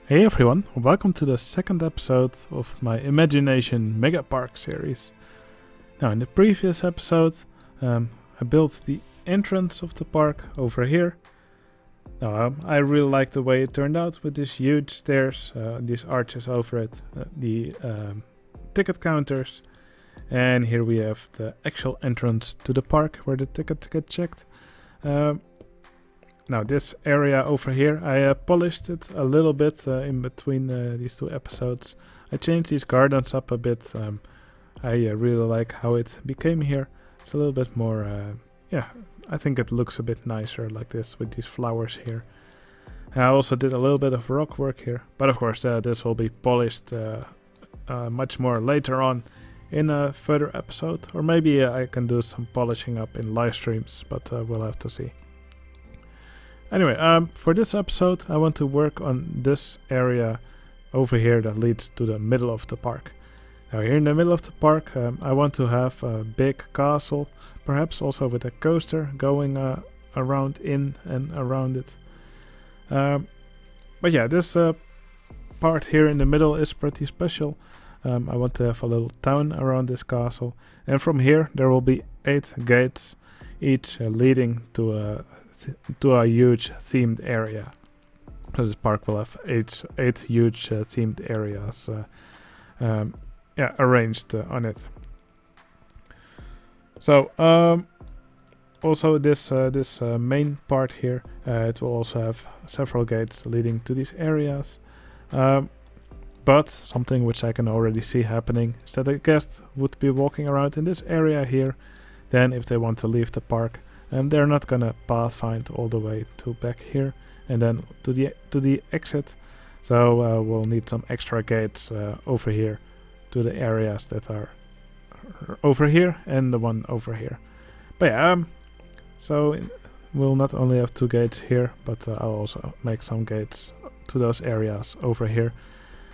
Hey everyone, welcome to the second episode of my Imagination Megapark series. Now in the previous episode I built the entrance of the park over here. Now I really like the way it turned out with these huge stairs, these arches over it, the ticket counters, and here we have the actual entrance to the park where the tickets get checked. Now this area over here, I polished it a little bit in between these two episodes. I changed these gardens up a bit. I really like how it became here. It's a little bit more, I think it looks a bit nicer like this with these flowers here. I also did a little bit of rock work here, but of course this will be polished much more later on in a further episode. Or maybe I can do some polishing up in live streams, but we'll have to see. Anyway, for this episode I want to work on this area over here that leads to the middle of the park. Now here in the middle of the park I want to have a big castle, perhaps also with a coaster going around in and around it. But yeah, this part here in the middle is pretty special. I want to have a little town around this castle, and from here there will be 8 gates, each leading to a huge themed area. So this park will have eight huge themed areas arranged on it. So also this main part here, it will also have several gates leading to these areas. But something which I can already see happening is that a guest would be walking around in this area here. Then if they want to leave the park, they're not gonna pathfind all the way to back here and then to the exit. So we'll need some extra gates over here to the areas that are over here and the one over here. But yeah, so we'll not only have 2 gates here, but I'll also make some gates to those areas over here.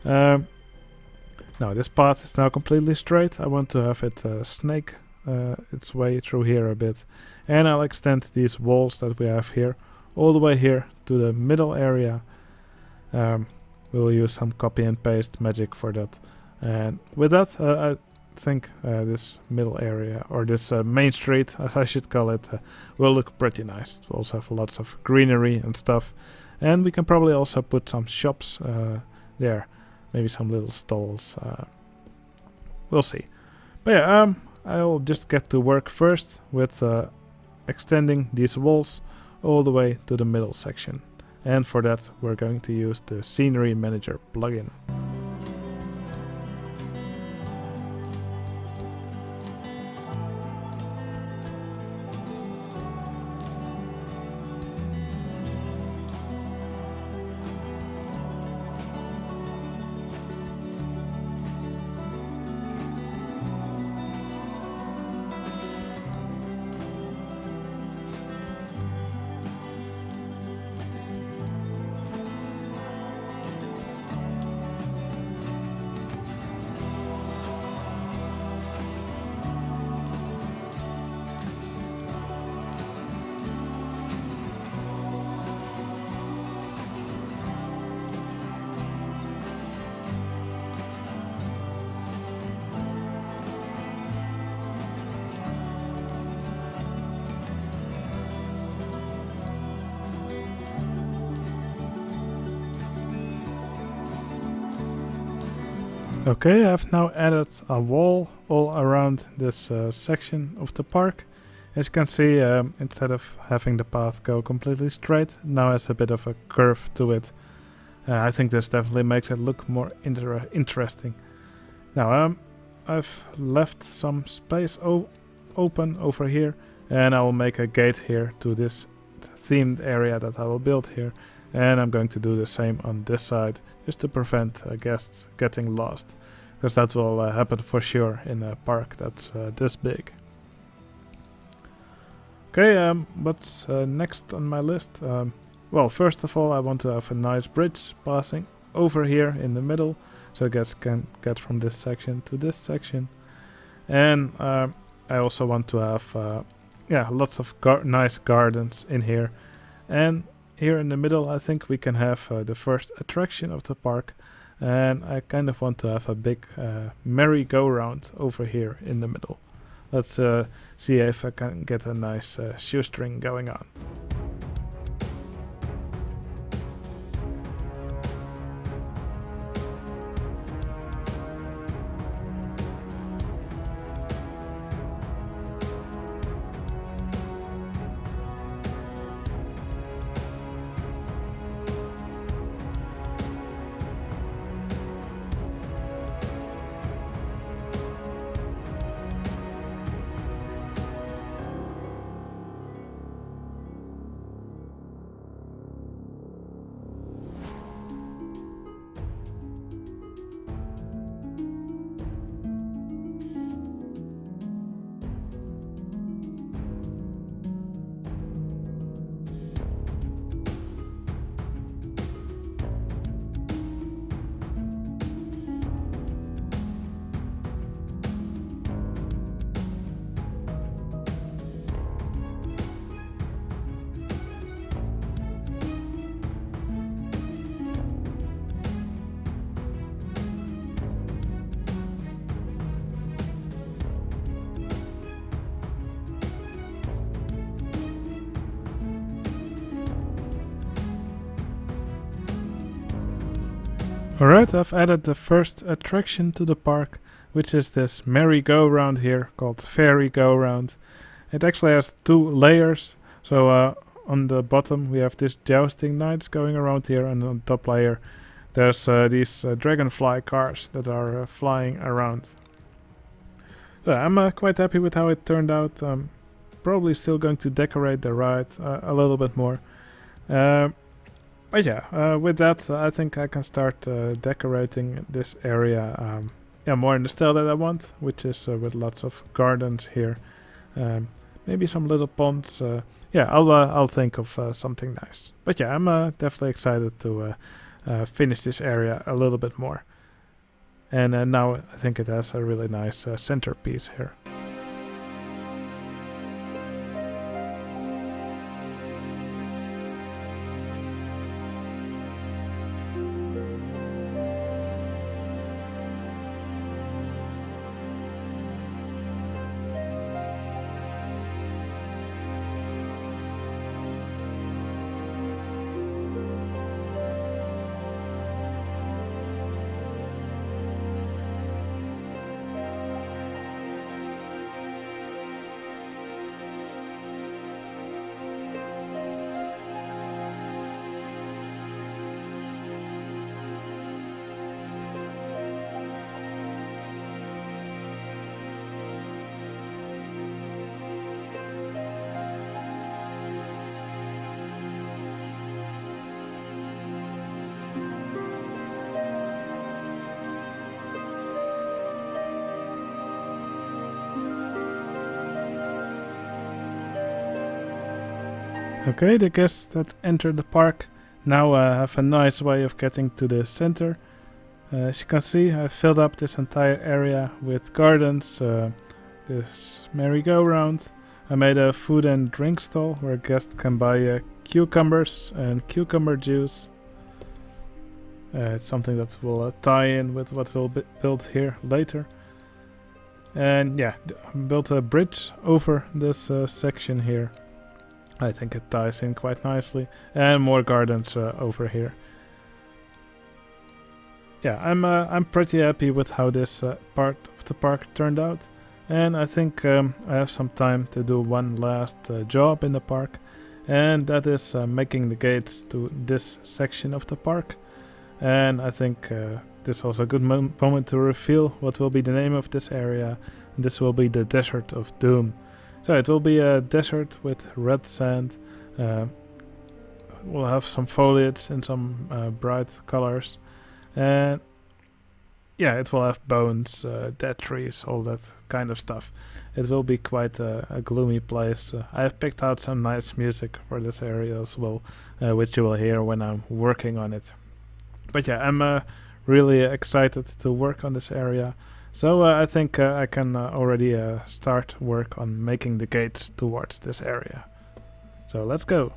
Now this path is now completely straight. I want to have it snake its way through here a bit, and I'll extend these walls that we have here all the way here to the middle area. We'll use some copy and paste magic for that, and with that I think this middle area, or this main street as I should call it, will look pretty nice. It will also have lots of greenery and stuff, and we can probably also put some shops there, maybe some little stalls. We'll see. But yeah, I'll just get to work first with extending these walls all the way to the middle section. And for that we're going to use the Scenery Manager plugin. Okay, I've now added a wall all around this section of the park. As you can see, instead of having the path go completely straight, it now has a bit of a curve to it. I think this definitely makes it look more interesting. Now, I've left some space open over here, and I will make a gate here to this themed area that I will build here. And I'm going to do the same on this side, just to prevent guests getting lost, because that will happen for sure in a park that's this big. Okay, what's next on my list? Well, first of all, I want to have a nice bridge passing over here in the middle, so guests can get from this section to this section. And I also want to have lots of nice gardens in here. And here in the middle, I think we can have the first attraction of the park. And I kind of want to have a big merry-go-round over here in the middle. Let's see if I can get a nice shoestring going on. Alright, I've added the first attraction to the park, which is this merry-go-round here called Fairy-Go-Round. It actually has 2 layers, so on the bottom we have this jousting knights going around here, and on the top layer there's these dragonfly cars that are flying around. So I'm quite happy with how it turned out. Probably still going to decorate the ride a little bit more. But yeah, with that, I think I can start decorating this area more in the style that I want, which is with lots of gardens here. Maybe some little ponds. I'll think of something nice. But yeah, I'm definitely excited to finish this area a little bit more. And now I think it has a really nice centerpiece here. Okay, the guests that enter the park now have a nice way of getting to the center. As you can see, I filled up this entire area with gardens, this merry-go-round. I made a food and drink stall where guests can buy cucumbers and cucumber juice. It's something that will tie in with what we'll build here later. And yeah, built a bridge over this section here. I think it ties in quite nicely. And more gardens over here. Yeah, I'm pretty happy with how this part of the park turned out. And I think I have some time to do one last job in the park. And that is making the gates to this section of the park. And I think this is also a good moment to reveal what will be the name of this area. This will be the Desert of Doom. So it will be a desert with red sand. We'll have some foliage and some bright colors. And yeah, it will have bones, dead trees, all that kind of stuff. It will be quite a gloomy place. I have picked out some nice music for this area as well, which you will hear when I'm working on it. But yeah, I'm really excited to work on this area. So I think I can already start work on making the gates towards this area. So let's go.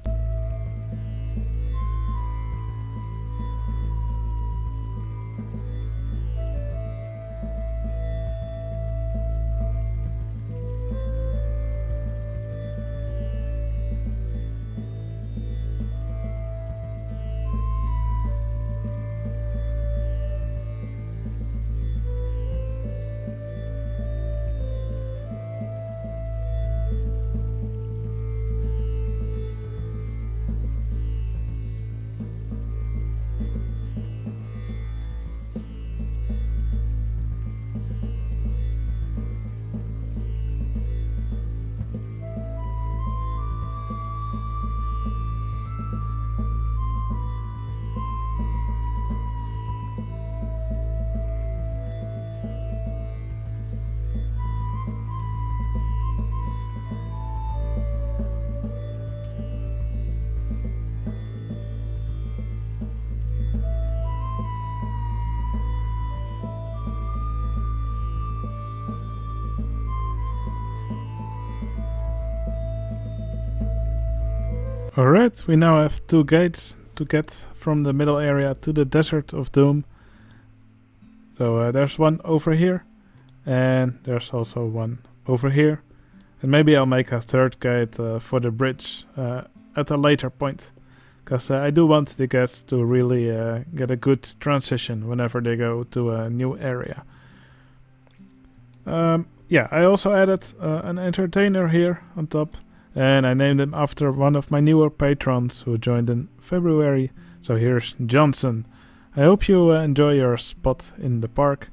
Alright, we now have 2 gates to get from the middle area to the Desert of Doom. So there's one over here, and there's also one over here. And maybe I'll make a 3rd gate for the bridge at a later point. Because I do want the guests to really get a good transition whenever they go to a new area. Yeah, I also added an entertainer here on top. And I named him after one of my newer patrons who joined in February. So here's Johnson. I hope you enjoy your spot in the park.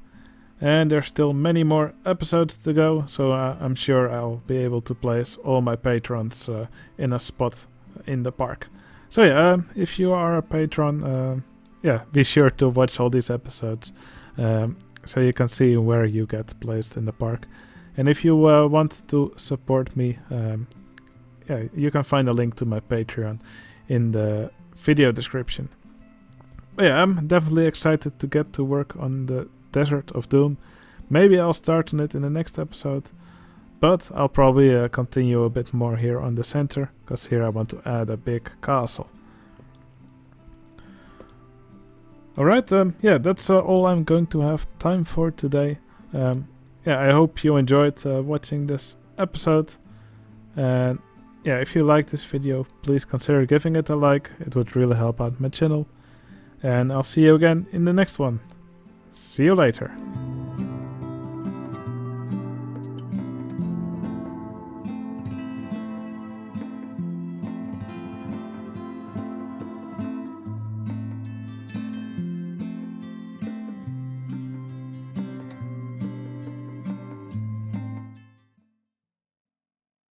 And there's still many more episodes to go, so I'm sure I'll be able to place all my patrons in a spot in the park. So yeah, if you are a patron, yeah, be sure to watch all these episodes so you can see where you get placed in the park. And if you want to support me, yeah, you can find a link to my Patreon in the video description. But yeah, I'm definitely excited to get to work on the Desert of Doom. Maybe I'll start on it in the next episode, but I'll probably continue a bit more here on the center, because here I want to add a big castle. Alright, yeah, that's all I'm going to have time for today. Yeah, I hope you enjoyed watching this episode, and yeah, if you like this video, please consider giving it a like. It would really help out my channel. And I'll see you again in the next one. See you later.